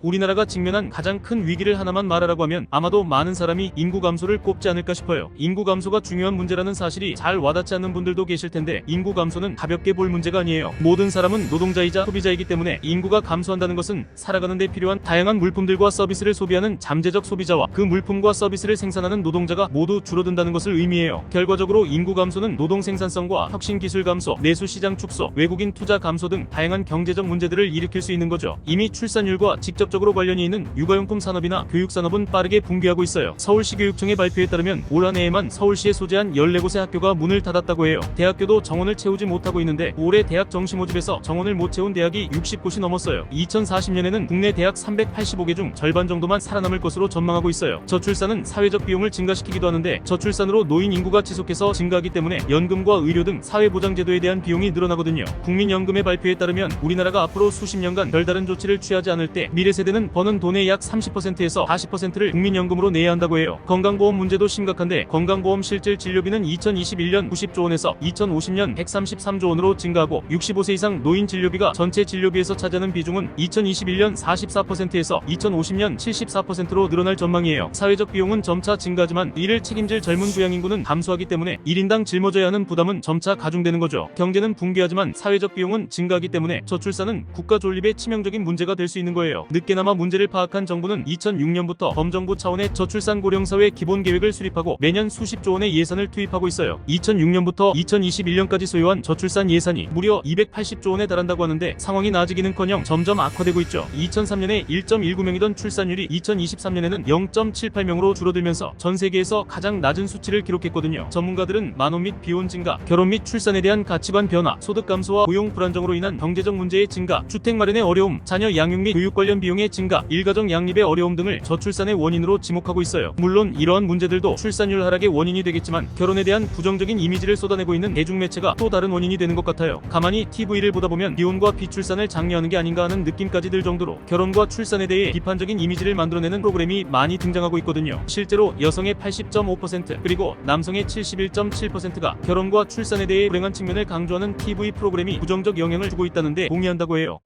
우리나라가 직면한 가장 큰 위기를 하나만 말하라고 하면 아마도 많은 사람이 인구 감소를 꼽지 않을까 싶어요. 인구 감소가 중요한 문제라는 사실이 잘 와닿지 않는 분들도 계실 텐데, 인구 감소는 가볍게 볼 문제가 아니에요. 모든 사람은 노동자이자 소비자이기 때문에 인구가 감소한다는 것은 살아가는 데 필요한 다양한 물품들과 서비스를 소비하는 잠재적 소비자와 그 물품과 서비스를 생산하는 노동자가 모두 줄어든다는 것을 의미해요. 결과적으로 인구 감소는 노동 생산성과 혁신 기술 감소, 내수 시장 축소, 외국인 투자 감소 등 다양한 경제적 문제들을 일으킬 수 있는 거죠. 이미 출산율과 직접적으로 관련이 있는 육아용품 산업이나 교육 산업은 빠르게 붕괴하고 있어요. 서울시 교육청의 발표에 따르면 올 한 해에만 서울시에 소재한 14곳의 학교가 문을 닫았다고 해요. 대학교도 정원을 채우지 못하고 있는데, 올해 대학 정시 모집에서 정원을 못 채운 대학이 60곳이 넘었어요. 2040년에는 국내 대학 385개 중 절반 정도만 살아남을 것으로 전망하고 있어요. 저출산은 사회적 비용을 증가시키기도 하는데, 저출산으로 노인 인구가 지속해서 증가하기 때문에 연금과 의료 등 사회보장제도에 대한 비용이 늘어나거든요. 국민연금의 발표에 따르면 우리나라가 앞으로 수십 년간 별다른 조치를 취하지 않을 때 미래 세대는 버는 돈의 약 30%에서 40%를 국민연금으로 내야 한다고 해요. 건강보험 문제도 심각한데, 건강보험 실질 진료비는 2021년 90조 원에서 2050년 133조 원으로 증가하고, 65세 이상 노인 진료비가 전체 진료비에서 차지하는 비중은 2021년 44%에서 2050년 74%로 늘어날 전망이에요. 사회적 비용은 점차 증가하지만 이를 책임질 젊은 부양인구는 감소하기 때문에 1인당 짊어져야 하는 부담은 점차 가중되는 거죠. 경제는 붕괴하지만 사회적 비용은 증가하기 때문에 저출산은 국가 존립에 치명적인 문제가 될 수 있는 거예요. 늦게나마 문제를 파악한 정부는 2006년부터 범정부 차원의 저출산 고령사회 기본계획을 수립하고 매년 수십조 원의 예산을 투입하고 있어요. 2006년부터 2021년까지 소요한 저출산 예산이 무려 280조 원에 달한다고 하는데, 상황이 나아지기는커녕 점점 악화되고 있죠. 2003년에 1.19명이던 출산율이 2023년에는 0.78명으로 줄어들면서 전 세계에서 가장 낮은 수치를 기록했거든요. 전문가들은 만원 및 비혼 증가, 결혼 및 출산에 대한 가치관 변화, 소득 감소와 고용 불안정으로 인한 경제적 문제의 증가, 주택 마련의 어려움, 자녀 양육 및 교육 관련 비용의 증가, 일가정 양립의 어려움 등을 저출산의 원인으로 지목하고 있어요. 물론 이러한 문제들도 출산율 하락의 원인이 되겠지만, 결혼에 대한 부정적인 이미지를 쏟아내고 있는 대중매체가 또 다른 원인이 되는 것 같아요. 가만히 TV를 보다 보면 비혼과 비출산을 장려하는 게 아닌가 하는 느낌까지 들 정도로 결혼과 출산에 대해 비판적인 이미지를 만들어내는 프로그램이 많이 등장하고 있거든요. 실제로 여성의 80.5% 그리고 남성의 71.7%가 결혼과 출산에 대해 불행한 측면을 강조하는 TV 프로그램이 부정적 영향을 주고 있다는데 동의한다고 해요.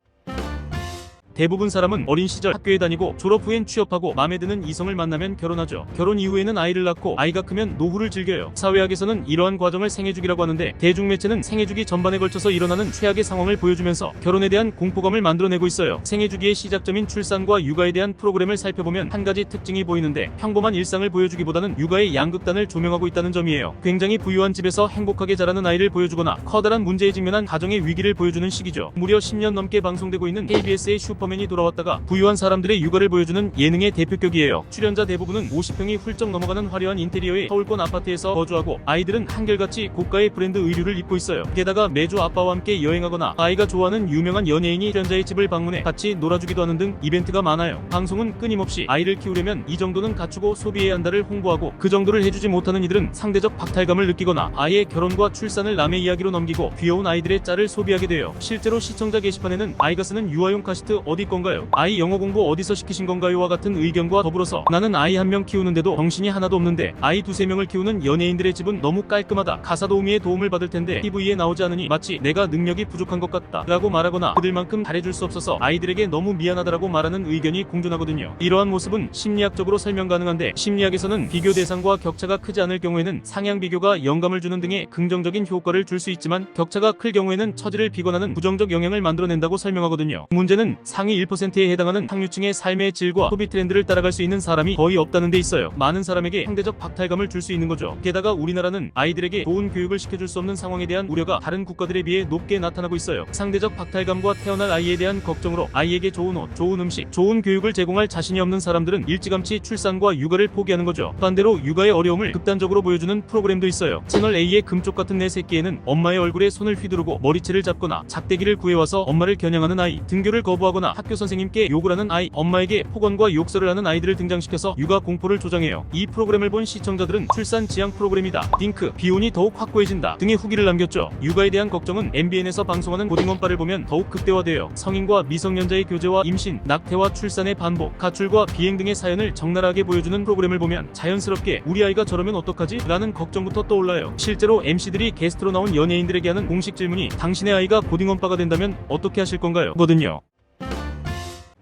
대부분 사람은 어린 시절 학교에 다니고 졸업 후엔 취업하고 마음에 드는 이성을 만나면 결혼하죠. 결혼 이후에는 아이를 낳고 아이가 크면 노후를 즐겨요. 사회학에서는 이러한 과정을 생애주기라고 하는데, 대중매체는 생애주기 전반에 걸쳐서 일어나는 최악의 상황을 보여주면서 결혼에 대한 공포감을 만들어내고 있어요. 생애주기의 시작점인 출산과 육아에 대한 프로그램을 살펴보면 한 가지 특징이 보이는데, 평범한 일상을 보여주기보다는 육아의 양극단을 조명하고 있다는 점이에요. 굉장히 부유한 집에서 행복하게 자라는 아이를 보여주거나 커다란 문제에 직면한 가정의 위기를 보여주는 시기죠. 무려 10년 넘게 방송되고 있는 KBS의 슈퍼맨이 돌아왔다가 부유한 사람들의 육아를 보여주는 예능의 대표격이에요. 출연자 대부분은 50평이 훌쩍 넘어가는 화려한 인테리어의 서울권 아파트에서 거주하고, 아이들은 한결같이 고가의 브랜드 의류를 입고 있어요. 게다가 매주 아빠와 함께 여행하거나 아이가 좋아하는 유명한 연예인이 출연자의 집을 방문해 같이 놀아주기도 하는 등 이벤트가 많아요. 방송은 끊임없이 아이를 키우려면 이 정도는 갖추고 소비해야 한다를 홍보하고, 그 정도를 해주지 못하는 이들은 상대적 박탈감을 느끼거나 아이의 결혼과 출산을 남의 이야기로 넘기고 귀여운 아이들의 짤을 소비하게 돼요. 실제로 시청자 게시판에는 아이가 쓰는 유아용 카시트 어디 건가요? 아이 영어 공부 어디서 시키신 건가요?와 같은 의견과 더불어서, 나는 아이 한 명 키우는데도 정신이 하나도 없는데 아이 두세 명을 키우는 연예인들의 집은 너무 깔끔하다. 가사 도우미의 도움을 받을 텐데 TV에 나오지 않으니 마치 내가 능력이 부족한 것 같다 라고 말하거나, 그들만큼 잘해줄 수 없어서 아이들에게 너무 미안하다라고 말하는 의견이 공존하거든요. 이러한 모습은 심리학적으로 설명 가능한데, 심리학에서는 비교 대상과 격차가 크지 않을 경우에는 상향 비교가 영감을 주는 등의 긍정적인 효과를 줄 수 있지만, 격차가 클 경우에는 처지를 비관하는 부정적 영향을 만들어낸다고 설명하거든요. 문제는 상위 1%에 해당하는 상류층의 삶의 질과 소비 트렌드를 따라갈 수 있는 사람이 거의 없다는 데 있어요. 많은 사람에게 상대적 박탈감을 줄 수 있는 거죠. 게다가 우리나라는 아이들에게 좋은 교육을 시켜줄 수 없는 상황에 대한 우려가 다른 국가들에 비해 높게 나타나고 있어요. 상대적 박탈감과 태어날 아이에 대한 걱정으로 아이에게 좋은 옷, 좋은 음식, 좋은 교육을 제공할 자신이 없는 사람들은 일찌감치 출산과 육아를 포기하는 거죠. 반대로 육아의 어려움을 극단적으로 보여주는 프로그램도 있어요. 채널 A의 금쪽 같은 내 새끼에는 엄마의 얼굴에 손을 휘두르고 머리채를 잡거나 작대기를 구해와서 엄마를 겨냥하는 아이, 등교를 거부하거나 학교 선생님께 욕을 하는 아이, 엄마에게 폭언과 욕설을 하는 아이들을 등장시켜서 육아 공포를 조장해요. 이 프로그램을 본 시청자들은 출산 지향 프로그램이다, 딩크, 비혼이 더욱 확고해진다 등의 후기를 남겼죠. 육아에 대한 걱정은 MBN에서 방송하는 고딩엄빠를 보면 더욱 극대화돼요. 성인과 미성년자의 교제와 임신, 낙태와 출산의 반복, 가출과 비행 등의 사연을 적나라하게 보여주는 프로그램을 보면 자연스럽게 우리 아이가 저러면 어떡하지? 라는 걱정부터 떠올라요. 실제로 MC들이 게스트로 나온 연예인들에게 하는 공식 질문이, 당신의 아이가 고딩엄빠가 된다면 어떻게 하실 건가요? 거든요.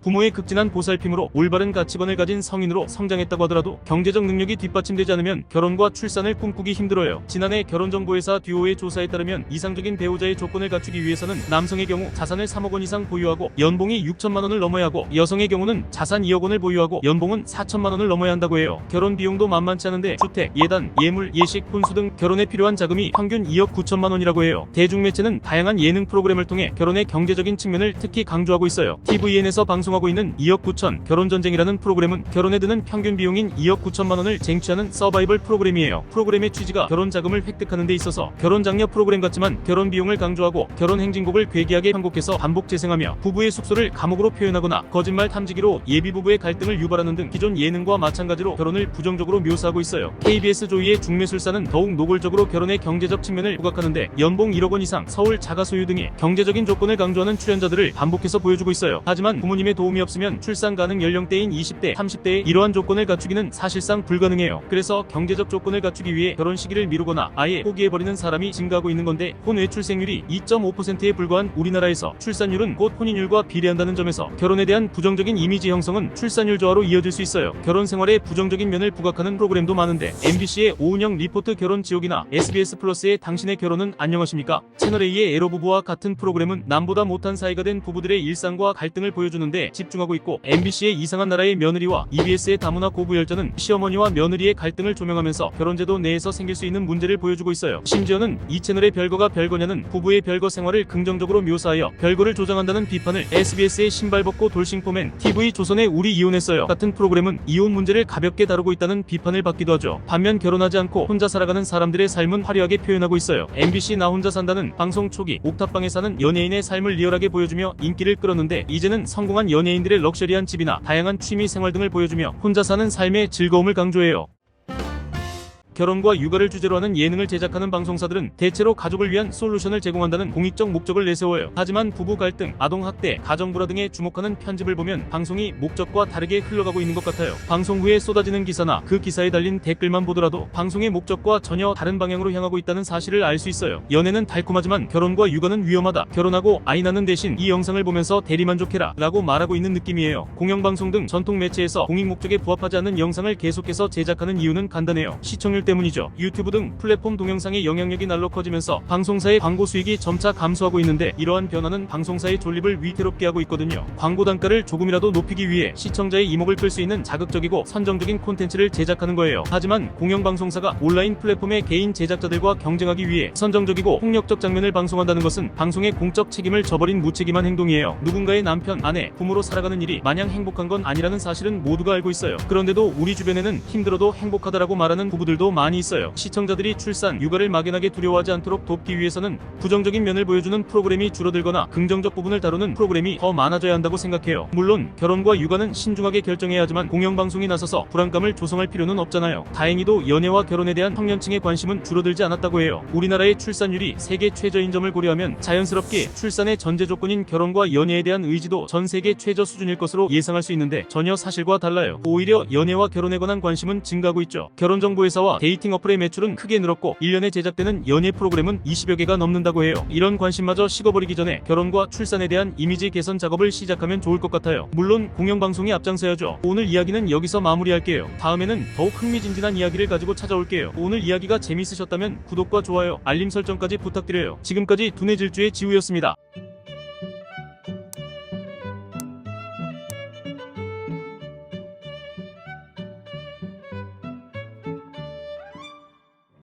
부모의 극진한 보살핌으로 올바른 가치관을 가진 성인으로 성장했다고 하더라도 경제적 능력이 뒷받침되지 않으면 결혼과 출산을 꿈꾸기 힘들어요. 지난해 결혼정보회사 듀오의 조사에 따르면 이상적인 배우자의 조건을 갖추기 위해서는 남성의 경우 자산을 3억 원 이상 보유하고 연봉이 6천만 원을 넘어야 하고 여성의 경우는 자산 2억 원을 보유하고 연봉은 4천만 원을 넘어야 한다고 해요. 결혼 비용도 만만치 않은데 주택, 예단, 예물, 예식, 혼수 등 결혼에 필요한 자금이 평균 2억 9천만 원이라고 해요. 대중매체는 다양한 예능 프로그램을 통해 결혼의 경제적인 측면을 특히 강조하고 있어요. TVN에서 방송하고 있는 2억 9천 결혼전쟁이라는 프로그램은 결혼에 드는 평균 비용인 2억 9천만 원을 쟁취하는 서바이벌 프로그램이에요. 프로그램의 취지가 결혼 자금을 획득하는 데 있어서 결혼 장려 프로그램 같지만 결혼 비용을 강조하고 결혼 행진곡을 괴기하게 편곡해서 반복 재생하며 부부의 숙소를 감옥으로 표현하거나 거짓말 탐지기로 예비 부부의 갈등을 유발하는 등 기존 예능과 마찬가지로 결혼을 부정적으로 묘사하고 있어요. KBS 조이의 중매술사는 더욱 노골적으로 결혼의 경제적 측면을 부각하는데 연봉 1억 원 이상, 서울 자가 소유 등의 경제적인 조건을 강조하는 출연자들을 반복해서 보여주고 있어요. 하지만 부모님의 도움이 없으면 출산 가능 연령대인 20대, 30대의 이러한 조건을 갖추기는 사실상 불가능해요. 그래서 경제적 조건을 갖추기 위해 결혼 시기를 미루거나 아예 포기해버리는 사람이 증가하고 있는 건데 혼외 출생률이 2.5%에 불과한 우리나라에서 출산율은 곧 혼인율과 비례한다는 점에서 결혼에 대한 부정적인 이미지 형성은 출산율 저하로 이어질 수 있어요. 결혼 생활에 부정적인 면을 부각하는 프로그램도 많은데 MBC의 오은영 리포트 결혼 지옥이나 SBS 플러스의 당신의 결혼은 안녕하십니까? 채널A의 에러 부부와 같은 프로그램은 남보다 못한 사이가 된 부부들의 일상과 갈등을 보여주는데 집중하고 있고 MBC의 이상한 나라의 며느리와 EBS의 다문화 고부열전은 시어머니와 며느리의 갈등을 조명하면서 결혼제도 내에서 생길 수 있는 문제를 보여주고 있어요. 심지어는 이 채널의 별거가 별거냐는 부부의 별거 생활을 긍정적으로 묘사하여 별거를 조장한다는 비판을 SBS의 신발 벗고 돌싱포맨, TV조선의 우리 이혼했어요 같은 프로그램은 이혼 문제를 가볍게 다루고 있다는 비판을 받기도 하죠. 반면 결혼하지 않고 혼자 살아가는 사람들의 삶은 화려하게 표현하고 있어요. MBC 나 혼자 산다는 방송 초기 옥탑방에 사는 연예인의 삶을 리얼하게 보여주며 인기를 끌었는데 이제는 성공한 연예인들의 럭셔리한 집이나 다양한 취미 생활 등을 보여주며 혼자 사는 삶의 즐거움을 강조해요. 결혼과 육아를 주제로 하는 예능을 제작하는 방송사들은 대체로 가족을 위한 솔루션을 제공한다는 공익적 목적을 내세워요. 하지만 부부 갈등, 아동학대, 가정불화 등에 주목하는 편집을 보면 방송이 목적과 다르게 흘러가고 있는 것 같아요. 방송 후에 쏟아지는 기사나 그 기사에 달린 댓글만 보더라도 방송의 목적과 전혀 다른 방향으로 향하고 있다는 사실을 알 수 있어요. 연애는 달콤하지만 결혼과 육아는 위험하다. 결혼하고 아이 낳는 대신 이 영상을 보면서 대리만족해라 라고 말하고 있는 느낌이에요. 공영방송 등 전통 매체에서 공익 목적에 부합하지 않는 영상을 계속해서 제작하는 이유는 간단해요. 시청률 때문이죠. 유튜브 등 플랫폼 동영상의 영향력이 날로 커지면서 방송사의 광고 수익이 점차 감소하고 있는데 이러한 변화는 방송사의 존립을 위태롭게 하고 있거든요. 광고 단가를 조금이라도 높이기 위해 시청자의 이목을 끌 수 있는 자극적이고 선정적인 콘텐츠를 제작하는 거예요. 하지만 공영방송사가 온라인 플랫폼의 개인 제작자들과 경쟁하기 위해 선정적이고 폭력적 장면을 방송한다는 것은 방송의 공적 책임을 저버린 무책임한 행동이에요. 누군가의 남편, 아내, 부모로 살아가는 일이 마냥 행복한 건 아니라는 사실은 모두가 알고 있어요. 그런데도 우리 주변에는 힘들어도 행복하다라고 말하는 부부들도 많이 있어요. 시청자들이 출산, 육아를 막연하게 두려워하지 않도록 돕기 위해서는 부정적인 면을 보여주는 프로그램이 줄어들거나 긍정적 부분을 다루는 프로그램이 더 많아져야 한다고 생각해요. 물론 결혼과 육아는 신중하게 결정해야 하지만 공영방송이 나서서 불안감을 조성할 필요는 없잖아요. 다행히도 연애와 결혼에 대한 청년층의 관심은 줄어들지 않았다고 해요. 우리나라의 출산율이 세계 최저인 점을 고려하면 자연스럽게 출산의 전제 조건인 결혼과 연애에 대한 의지도 전 세계 최저 수준일 것으로 예상할 수 있는데 전혀 사실과 달라요. 오히려 연애와 결혼에 관한 관심은 증가하고 있죠. 결혼정보회사와 데이팅 어플의 매출은 크게 늘었고 1년에 제작되는 연예 프로그램은 20여 개가 넘는다고 해요. 이런 관심마저 식어버리기 전에 결혼과 출산에 대한 이미지 개선 작업을 시작하면 좋을 것 같아요. 물론 공영방송이 앞장서야죠. 오늘 이야기는 여기서 마무리할게요. 다음에는 더욱 흥미진진한 이야기를 가지고 찾아올게요. 오늘 이야기가 재밌으셨다면 구독과 좋아요, 알림 설정까지 부탁드려요. 지금까지 두뇌질주의 지우였습니다.